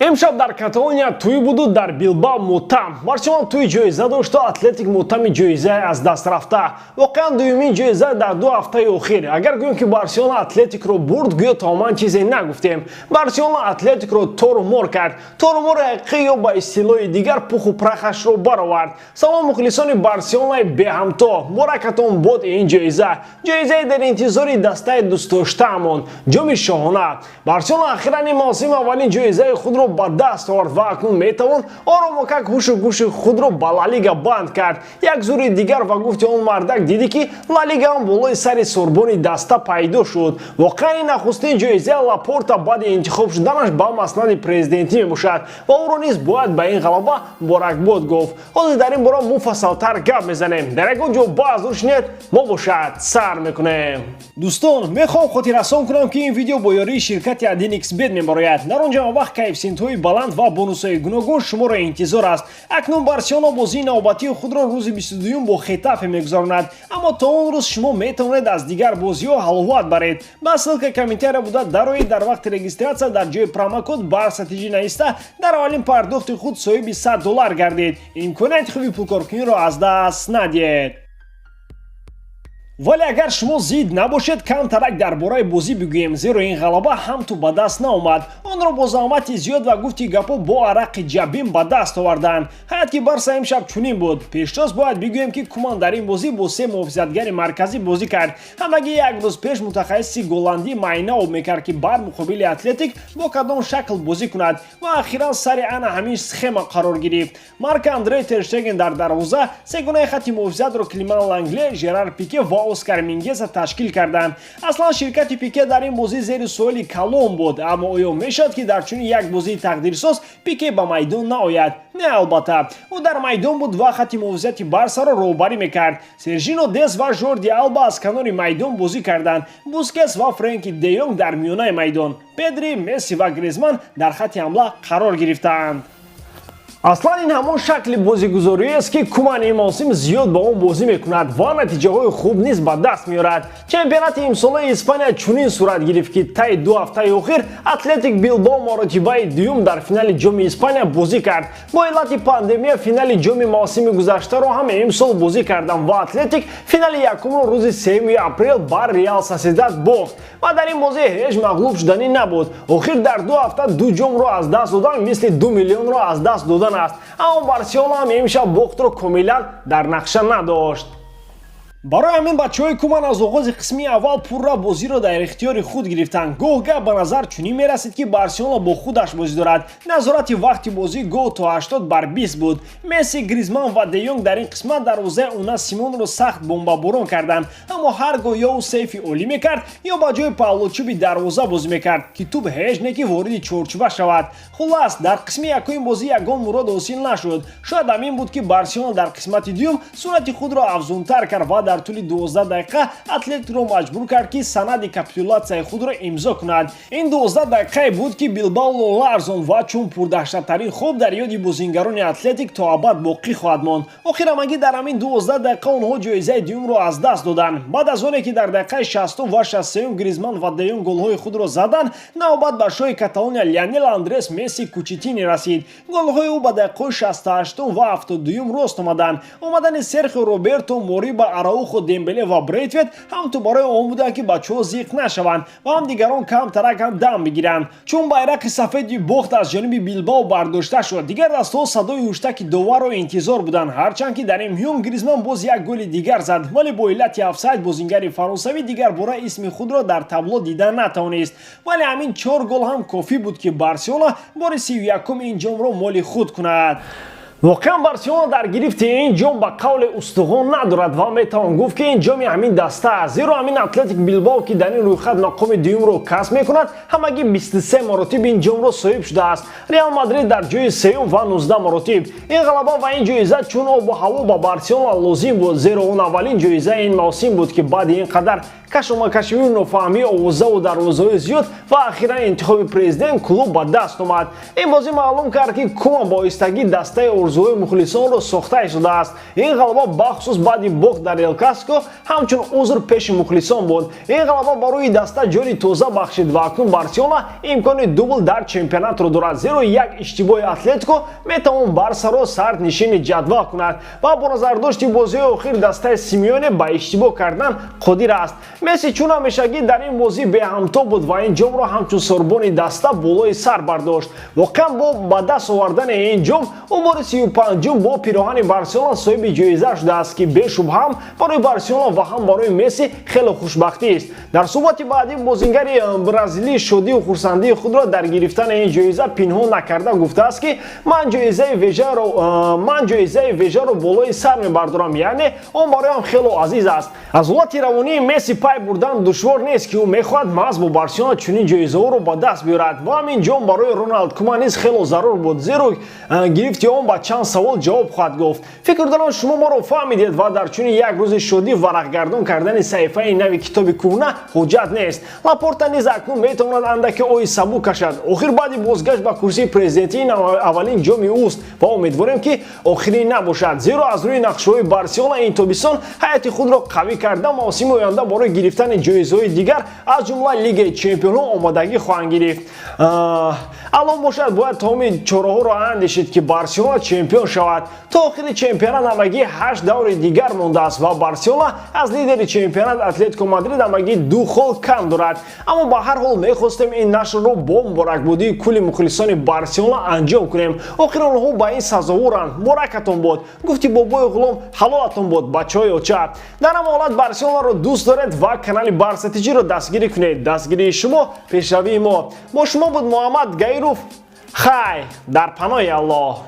امشب در کاتالونیا توی بود در بیلبائو ماتم. بارسلونا توی جایزه داشت و اتلتیک ماتم جایزه از دست رفته. واقعا دومین جایزه در 2 هفته اخیر. اگر گویم که بارسلونا اتلتیک رو برد گویا تماما چیزی نگفتیم. بارسلونا اتلتیک رو تورمور کرد. تورمور حقیقی یا با استیلای دیگر پخ و پرخش رو برآورد. سلام مخلصان بارسلونای بهمتو. مبارکتون بود این جایزه. جایزه درینتیزور دسته دوست داشته‌مان. جام شاهانه. بارسلونا اخیراً این موسم اولین جایزه خود رو با دست آورد و اکنون میتوان آرامک هوش و گوش خود رو با لالیگا بند کرد. یک زور دیگر و گفت اون مردک دیدی که لالیگا هم بالای سر سوربونی دسته پیدا شد. واقعا نخستین جایزه لاپورتا بعد انتخاب شدنش با مسند پرزیدنتی میباشد و او رو نیز باید به این غلبه مبارکباد گفت. حاضر در این باره مفصل‌تر گپ میزنیم. در یک اونجا باز روشنیت ما باشد سر میکنیم. دوستان میخوام خاطر رسان کنم که این ویدیو با یاری شرکت ادینکس بد میبراید. در اونجا وقت کوفسینت‌های بلند و بونус‌های گوناگون شما را انتظار است. اکنون بارسلونا بازی نوبتی خود را روز 22 با خطافه میگذراند، اما تا اون روز شما میتوانید از دیگر بازی‌ها حلوت برید. با ссылка коментария بوده داروی در وقت رجیستراسیا در جای پرومокод بارساتیجی نایسته در اولین پرداخت خود صاحب $100 گردید. امکانات خوبی پولکارکنی را از دست ندید. ولی اگر شما زید نباشید کم ترک درباره بازی بگوییم، زیرا این غلبه هم تو به دست نآمد. آن را با زحمت زیاد و گفتی گپا با عرق جبین به دست آوردن. حیات که بارسا امشب چنین بود. پیشتاز باید بگوییم که کمان در این بازی با 3 محافظتگر مرکزی بازی کرد. همگی یک روز پیش متخصص گلندی معاینه میکرد که بر مقابل اتلتیک با کدام شکل بازی کند و اخیرا سر آن همین سخما قرار گرفت. مارک اندره تر شتگن در دروازه، سگانه خط محافظت را کلیمان لنگله، ژرار پیکه و اسکار مینگز تشکیل کردند. اصلا شرکت پیکه در این بازی زیر سوال کلام بود، اما آیا میشد که در چنین یک بازی تقدیرساز پیکه به میدان نآید؟ نه البته. او در میدان بود و خط محافظت بارسا را روبری میکرد. سرژینو دس و ژوردی آلبا از کنار میدان بازی کردند. بوسکتس و فرانکی دیونگ در میانه میدان. پدری، مسی و گریزمان در خط حمله قرار گرفتند. اصلا این همان شکل بازیگزاری است که کومان این موسم زیاد با اون بازی میکند و نتیجه های خوب نیز به دست میارد. چمپیونات امسال اسپانیا چنین صورت گرفت که طی 2 هفته اخیر اتلتیک بیلبائو مراتبه دوم در فینال جام اسپانیا بازی کرد. با علت پاندمی فینال جام موسم گذشته را هم امسال بازی کردند و اتلتیک فینال یکم را روز 3 اپریل بر ریال سوسیداد باخت و در این بازی هیچ مغلوب شدنی نبود. اخیر در 2 هفته 2 جام را از دست دادن مثل 2 میلیون را از دست دادن است. اما بارسلونا هم امشب باخت رو کاملا در نقشه نداشت. برای همین بچه‌های کومان از آغاز قسمی اول پورا بازی را در اختیار خود گرفتند. گاه به نظر چنین میرسید که بارسلونا با خودش بازی دارد. نظارت وقتی بازی گو تا 80 بر 20 بود. مسی، گریزمان و دیونگ در این قسمت دروازه اونا سیمون رو سخت بمباران کردند، اما هرگاه یا او سیفی اولی میکرد یا با جای پاولوچوبی دروازه بازی میکرد که توپ هیچ نکی وارد چارچوبه شود. خلاص در قسم یکم بازی یگان مراد حاصل نشد. شاید همین بود که بارسلونا در قسمت دوم سرعت خود را افزونتر کرد و در طول 12 دقیقه اتلتیک رو مجبور کرد که سند کاپیتولاسیای خود را امضا کند. این 12 دقیقه بود که بیلبائو لارزون و چون پردهشت‌ترین خوب در یاد بازیگران اتلتیک تا ابد باقی خواهد ماند. آخر همگی در همین 12 دقیقه آنها جایزه دوم را از دست دادند. بعد از آنکه در دقیقه 60 و 63 گریزمان و دیونگ گل‌های خود را زدند، نوبت به شاه کاتالونیا لیونل آندرس مسی کوچیتینی رسید. گل‌های او به دقیقه 68 و 72 راست آمدند. آمدن سرخیو روبرتو موریبا اراوخو دمبله و بریتویت هم تو برای آن بودند که بچه‌ها زیق نشوند و هم دیگران کم ترک هم دم بگیرند. چون بیرق سفید باخت از جانب بیلبائو برداشته شد، دیگر دست‌ها صدای هشتک داور را انتظار بودند. هرچند که در این میون گریزمان باز یک گل دیگر زد، ولی با علت آفساید بازیگر فرانسوی دیگر برای اسم خود را در تابلو دیدن نتوانست. ولی همین 4 گل هم کافی بود که بارسلونا بار 31 این جام را مال خود کند. واقعا بارسلونا در گرفت این جام با قول استخوان ندارد و میتوان گفت که این جام همین دسته است، زیرا همین اتلتیک بیلبائو که در این رویخط مقام دوم را کسب میکند همگی 23 مراتب این جام را صاحب شده است. ریال مادرید در جای 3 و 19 مراتب. این غلبه و این جایزه چون آب و هوا با بارسلونا لازم بود، زیرا اون اولین جایزه این موسم بود که بعد اینقدر کشمکشی و نفهمی آوازه و دروازه‌های زیاد و اخیرا انتخاب پرزیدنت کلوب به دست آمد. این بازی معلوم کرد که کومان با ایستگی دسته орзуҳои мухлисонро сохта шудааст. Ин ғалаба бахусус баъди бохт дар Эл Класико ҳамчун узр пеши мухлисон буд. Ин ғалаба барои даста ҷони тоза бахшид ва акнун Барселона имкони дубл дар чемпионатро дорад, зеро як иштибоҳи Атлетико метавон Барсаро сард нишини ҷадвал кунад ва бо назардошти бозиҳои охир дастаи Симеоне ба иштибоҳ кардан қодир аст. Месси чун ҳамешагӣ дар ин бозӣ беҳамто буд ва ин ҷомро ҳамчун сорбони даста болои сар бардошт. Воқеан бо ба даст овардани ин ҷом ӯ бори 35-ум бо пироҳани Барселона соҳиби ҷоиза шудааст, ки бешубҳа ҳам барои Барселона ва ҳам барои Месси хеле хушбахтист. Дар суҳбати баъдӣ бозингари бразилӣ шодию хурсандии худро дар гирифтани ин ҷоиза пинҳон накарда гуфтааст, ки ман ҷоизаи вежаро болои сар мебардорам, яъне он бароям хеле азиз аст. Аз ҳолати равонии Месси пай бурдан душвор нест, ки ӯ мехоҳад маҳз бо Барселона чунин ҷоизаҳоро ба даст биёрад ва ҳамин ҷом барои Роналд Куман низ хеле зарур буд, зеро гирифти он ба чанд савол ҷавоб хоҳад гуфт. Фикр дорам шумо моро фаҳмидед ва дар чунин як рӯзи шодӣ варақгардон кардани саҳифаи нави китоби кӯҳна ҳоҷат нест. Лапорта низ акнун метавонад андаке ои сабук кашад. Охир баъди бозгашт ба курсии президентӣ ин аввалин ҷоми ӯст ва умедворем, ки охирин набошад, зеро аз рӯи нақшаҳои Барселона ин тобисон ҳаёти худро қавӣ карда мавсими оянда барои гирифтани ҷоизаҳои дигар аз ҷумла Лигаи Чемпионҳо омодагӣ хоҳанд гирифт. Алон бошад бояд тамоми чораҳоро андешид, ки Барселона чемпион шавад. То охири чемпионат ҳамагӣ 8 даври дигар мондааст ва Барселона аз лидери чемпионат Атлетико Мадрид ҳамагӣ 2 хол кам дорад. Аммо ба ҳар ҳол мехостем ин нашрро бо муборакбодии кулли мухлисони Барселона анҷом кунем. Охир онҳо ба ин сазоворанд. Муборакатон бод. Гуфти бобои ғулом ҳалолатон бод, бачаҳои оча. Дар ҳамон ҳолат Барселонаро дӯст доред ва канали Барса TG-ро дастгирӣ кунед. Дастгирии шумо, пешравии мо. Бо шумо буд Муҳаммад Гаируф. Хай дар паноҳи Аллоҳ.